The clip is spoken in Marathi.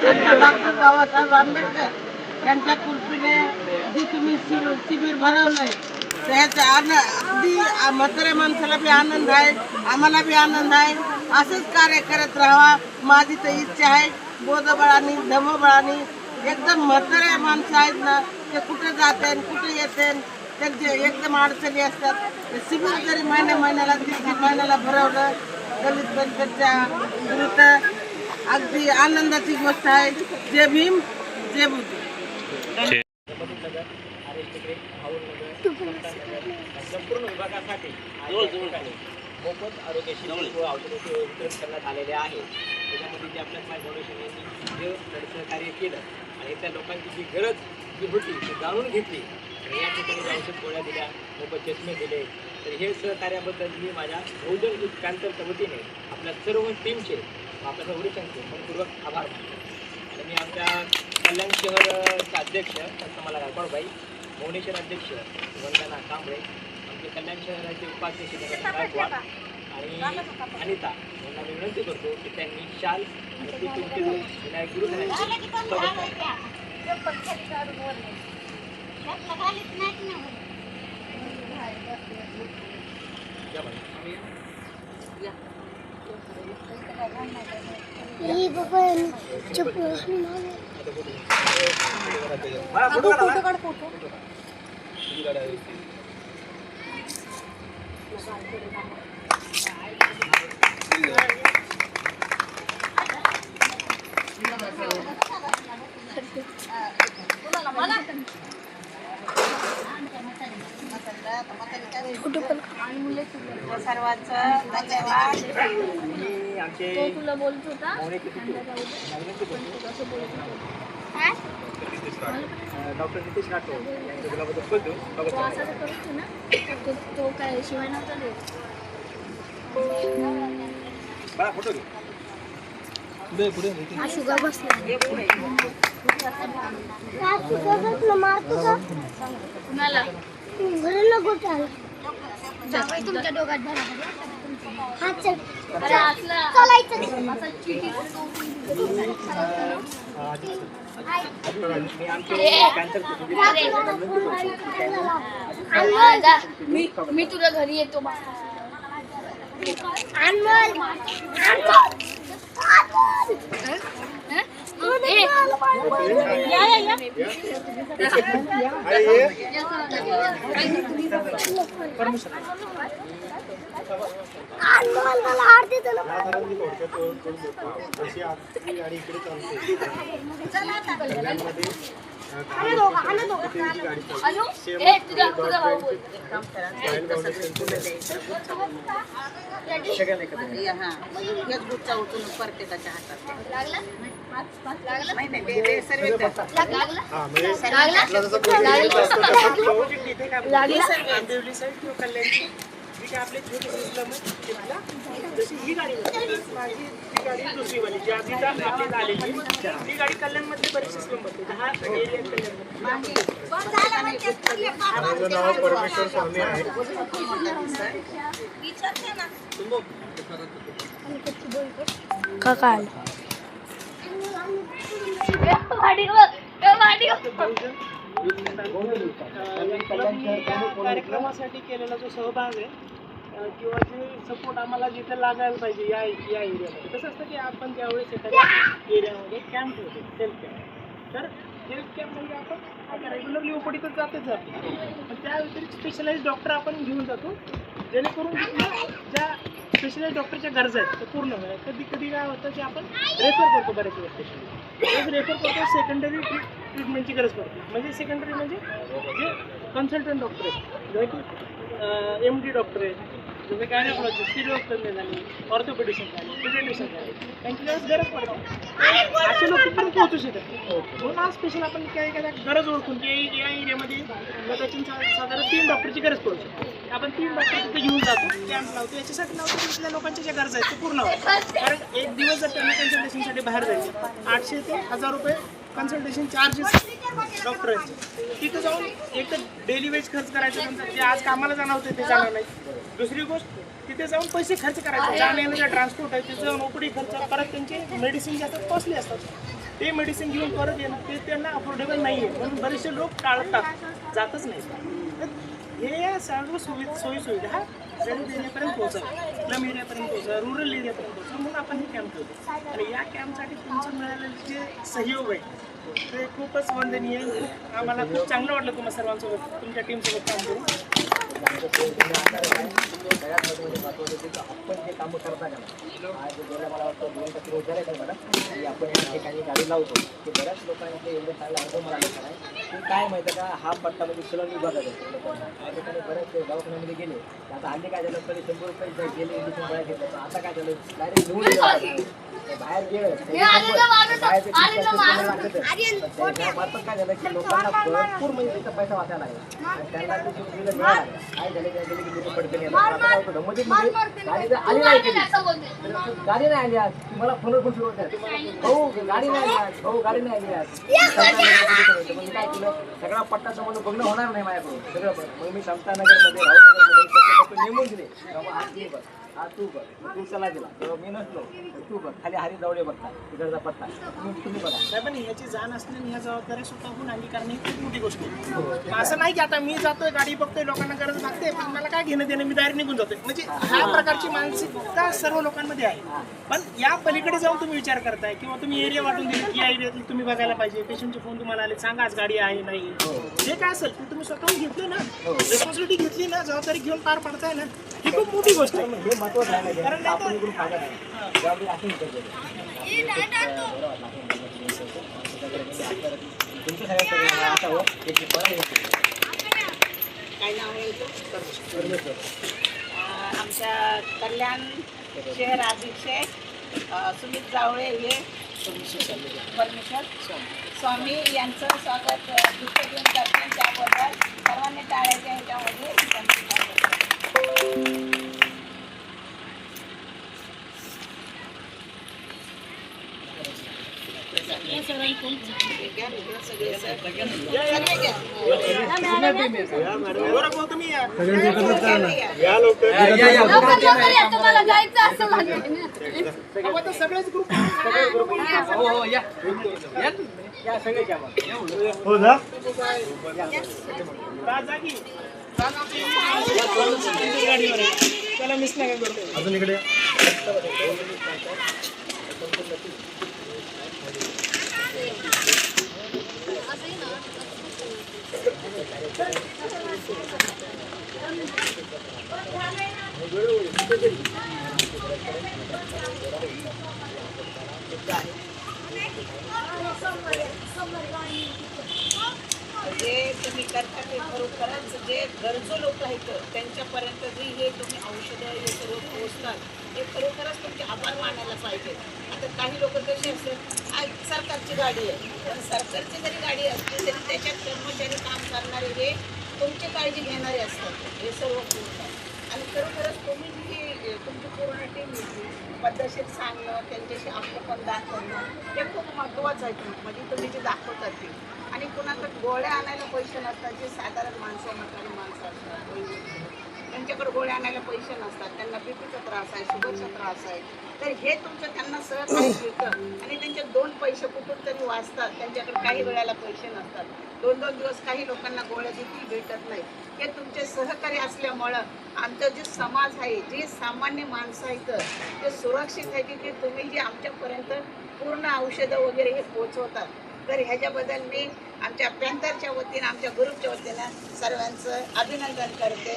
डॉक्टर बाबासाहेब आंबेडकर यांच्या कृपेने जी तुम्ही शिबिर भरवलंय त्याचा अगदी म्हाताऱ्या माणसाला बी आनंद आहे, आम्हाला बी आनंद आहे. असंच कार्य करत राहावा माझी तर इच्छा आहे. बोधबळाने धमबळाने एकदम म्हाताऱ्या माणसं आहेत ना, ते कुठे जाते कुठे येते, त्यांचे एकदम अडचणी असतात. शिबिर जरी महिन्याला 3 महिन्याला भरवलं दलित बंधूंच्या विरुद्ध अगदी आनंदाची गोष्ट आहे. जय भीम जय बुद्ध. संपूर्ण विभागासाठी मोफत आरोग्य शिबिर व औषधाचे वितरण करण्यात आलेले आहे. त्याच्यामध्ये जे आपल्या स्माईल फाउंडेशन यांनी जे सहकार्य केलं आणि त्या लोकांची जी गरज जी होती ती जाणून घेतली आणि या ठिकाणी औषध गोळ्या दिल्या, मोफत चष्मे दिले. तर हे सहकार्याबद्दल मी माझ्या बहुजन युथ पॅन्थरच्या वतीने आपल्या सर्व टीमचे आपल्या संघटनांचे मनपूर्वक आभार मानतो. आणि मी आमच्या कल्याण शहरचे अध्यक्ष मला गायकवाडबाई, भुवनेश्वर अध्यक्ष वंदना कांबळे, आमचे कल्याण शहराचे उपाध्यक्ष गायकवाड आणि अनिता यांना मी विनंती करतो की त्यांनी शाल आणि ती तुमची विनायक गुरु सर्वांचं धन्यवाद. तुला बोलत होता डॉक्टर नितेश राठोड यांच्या गुलाबद्दल बोलतो. तो काय शिवाय नव्हता बघा फोटो हा शुगर बसला कुणाला तुमच्या दोघात मी तुला घरी येतो. प्रत्येकाच्या हातात आपले छोटे जशी ही गाडी माझी ती गाडी दुसरी वाली जी आधी आपली आलेली ही गाडी कल्याणमध्ये बरेचसे स्लम होते. हा एरिया माझं नाव परमेश्वर स्वामी आहे. काका कार्यक्रमासाठी केलेला जो सहभाग आहे किंवा जे सपोर्ट आम्हाला जिथे लागायला पाहिजे या एरियामध्ये, कसं असतं की आपण ज्यावेळेस एखाद्या एरियामध्ये कॅम्प ठेवतो हेल्थ कॅम्प, तर हेल्थ कॅम्प म्हणजे आपण रेग्युलरली ओपीडीतच जातच जातो, पण त्या व्यतिरिक्त स्पेशलाइज डॉक्टर आपण घेऊन जातो जेणेकरून ज्या स्पेशलाइज डॉक्टरच्या गरजा आहेत ते पूर्ण होईल. कधी कधी काय होतं की आपण रेफर करतो बऱ्याच वेळेस पेशंट रेफर करतो, सेकंडरी ट्रीटमेंटची गरज पडते. म्हणजे सेकंडरी म्हणजे जे कन्सल्टंट डॉक्टर आहेत, जसे की MD डॉक्टर आहेत, जसे गायनेकॉलॉजिस्ट, सिरियोस्टमी झाली, ऑर्थोपेडिशन झाली, पिडियाट्रिशियन झाली, त्यांची ज्यावेळेस गरज पडते असे लोक पण पोहोचू शकतात. म्हणून आज स्पेशल आपण काय गरज ओळखून की या एरियामध्ये त्याची साधारण 3 डॉक्टरची गरज पडू शकते. आपण 3 डॉक्टर तिथे घेऊन जातो, कॅम्प लावतो. याच्यासाठी लावतो तिथल्या लोकांच्या ज्या गरजा आहेत ते पूर्ण होतात. कारण एक दिवस जर त्यांना कन्सल्टेशनसाठी बाहेर जायचे 800 ते 1000 रुपये कन्सल्टेशन चार्जेस डॉक्टरांचे. तिथे जाऊन एक तर डेली वेज खर्च करायचं, नंतर जे आज कामाला जाणार होते ते जाणार नाही. दुसरी गोष्ट तिथे जाऊन पैसे खर्च करायचे, जाण्याचा ट्रान्सपोर्ट आहे, तिथे जाऊन ओपीडी खर्च, परत त्यांचे मेडिसिन जे असतात कॉस्टली असतात. ते मेडिसिन घेऊन परत येणं ते त्यांना अफोर्डेबल नाही आहे, म्हणून बरेचसे लोक टाळतात, जातच नाही. तर हे या सर्व सोयीसुविधा गरीब एरियापर्यंत पोहोचावं, स्लम एरियापर्यंत पोहोचावं, रूरल एरियापर्यंत पोहोचावं, म्हणून आपण हे कॅम्प ठेवतो. आणि या कॅम्पसाठी तुमचं मिळालेलं जे सहयोग आहे ते खूपच वंदनीय आहे. खूप आम्हाला खूप चांगलं वाटलं तुम्हा सर्वांसोबत, तुमच्या टीमसोबत काम करून. सगळ्यात महत्त्वाचं की आपण जे कामं करता का आज गेल्या मला वाटतं 2 टक्के रोजगार आहे मॅडम की आपण या ठिकाणी गाडी लावतो की बऱ्याच लोकांचे एवढे चांगला अनुभव मला आले नाही की काय माहिती का हा पट्टा म्हणजे सुलभ विभागात आहे लोकांना या ठिकाणी बऱ्याच दवाखान्यामध्ये गेले आता हल्ली काय झालं तरी 100 रुपये गेले इंजेक्शन गोळ्या घेतलं पण आता काय झालं डायरेक्ट घेऊन गेलं बाहेर गेलं मार्फत काय झालं की लोकांना भरपूर म्हणजे त्याचा पैसा वाचायला लागला आणि त्यांना ते सुविधा मिळाला काय झाले त्या गेले की लोक पडते गाडी आली नाही गाडी नाही आली आज मला फोनवर पण सुरू होत्या भाऊ गाडी नाही आली आज भाऊ गाडी नाही आली आज म्हणजे काय केलं सगळा पट्टा समोर बघणं होणार नाही माझ्याकडून सगळं मग मी समतानगरमध्ये राहुलनगरमध्ये नेमून दिले हा तू बघ तू चला दिला तेव्हा मी नसलो तू बघ खाली हरी जावडे बघता तिकडचा पत्ता तुम्ही बघा नाही पण ह्याची जाण असणे आणि ह्या जबाबदारी स्वतःहून अंगीकारणे ही खूप मोठी गोष्ट आहे. असं नाही की आता मी जातोय गाडी बघतोय लोकांना गरज लागते पण मला काय घेणं देणं मी डायरेक्ट निघून जातोय म्हणजे ह्या प्रकारची मानसिकता सर्व लोकांमध्ये आहे. पण या पलीकडे जाऊन तुम्ही विचार करताय किंवा तुम्ही एरिया वाटून दिली की या एरियातली तुम्ही बघायला पाहिजे पेशंटचे फोन तुम्हाला आले सांगा आज गाडी आहे नाही जे काय असेल ते तुम्ही स्वतःहून घेतलं ना रिस्पॉन्सिबिलिटी घेतली ना जबाबदारी घेऊन पार पडताय ना ही खूप मोठी गोष्ट आहे. हे महत्त्वाचं आहे कारण आपण इकडून फायदा नाही जबाबदारी असून तुमच्या सगळ्या असावं एक काय नाव आहे आमच्या कल्याण शहर अधीक्षक सुमित जावळे हे परमेश्वर स्वामी यांचं स्वागत दुसरे दिन करते त्याबद्दल सर्वांनी टाळायच्या ह्याच्यामध्ये तुम्ही या लोक तुम्हाला जायचं असं म्हणते सगळेच ग्रुप हो ना जागी गाडीवर त्याला मिस नाही करतो अजून इकडे जे तुम्ही करता ते खरोखरच जे गरजू लोक आहेत त्यांच्यापर्यंत जे हे तुम्ही औषधं हे सर्व पोहोचतात हे खरोखरच तुमचे आभार मानायला पाहिजे. आता काही लोक कसे असतात आज सरकारची गाडी आहे पण सरकारची जरी गाडी असली तरी त्याच्यात कर्मचारी काम करणारे हे तुमची काळजी घेणारे असतात हे सर्व पोहोचतात आणि खरोखरच तुम्ही जी तुमची पूर्ण टीम पद्धतशीर सांगणं त्यांच्याशी आपलं पण दाखवणं हे खूप महत्त्वाचं आहे. म्हणजे तुम्ही जे दाखवतात ते आणि कुणाकडे गोळ्या आणायला पैसे नसतात जे साधारण माणसं म्हातारी माणसं असतात त्यांच्याकडे गोळ्या आणायला पैसे नसतात त्यांना बीपीचा त्रास आहे शुगरचा त्रास आहे तर हे तुमचं त्यांना सहकार्य मिळतं आणि त्यांचे 2 पैसे कुठून तरी वाचतात. त्यांच्याकडे काही वेळेला पैसे नसतात 2-2 दिवस काही लोकांना गोळ्या देखील भेटत नाही. हे तुमचे सहकार्य असल्यामुळं आमचं जे समाज आहे जे सामान्य माणसं आहेत ते सुरक्षित आहे की तुम्ही जे आमच्यापर्यंत पूर्ण औषधं वगैरे हे पोचवतात. तर ह्याच्याबद्दल मी आमच्या पॅन्थरच्या वतीनं आमच्या ग्रुपच्या वतीनं सर्वांचं अभिनंदन करते.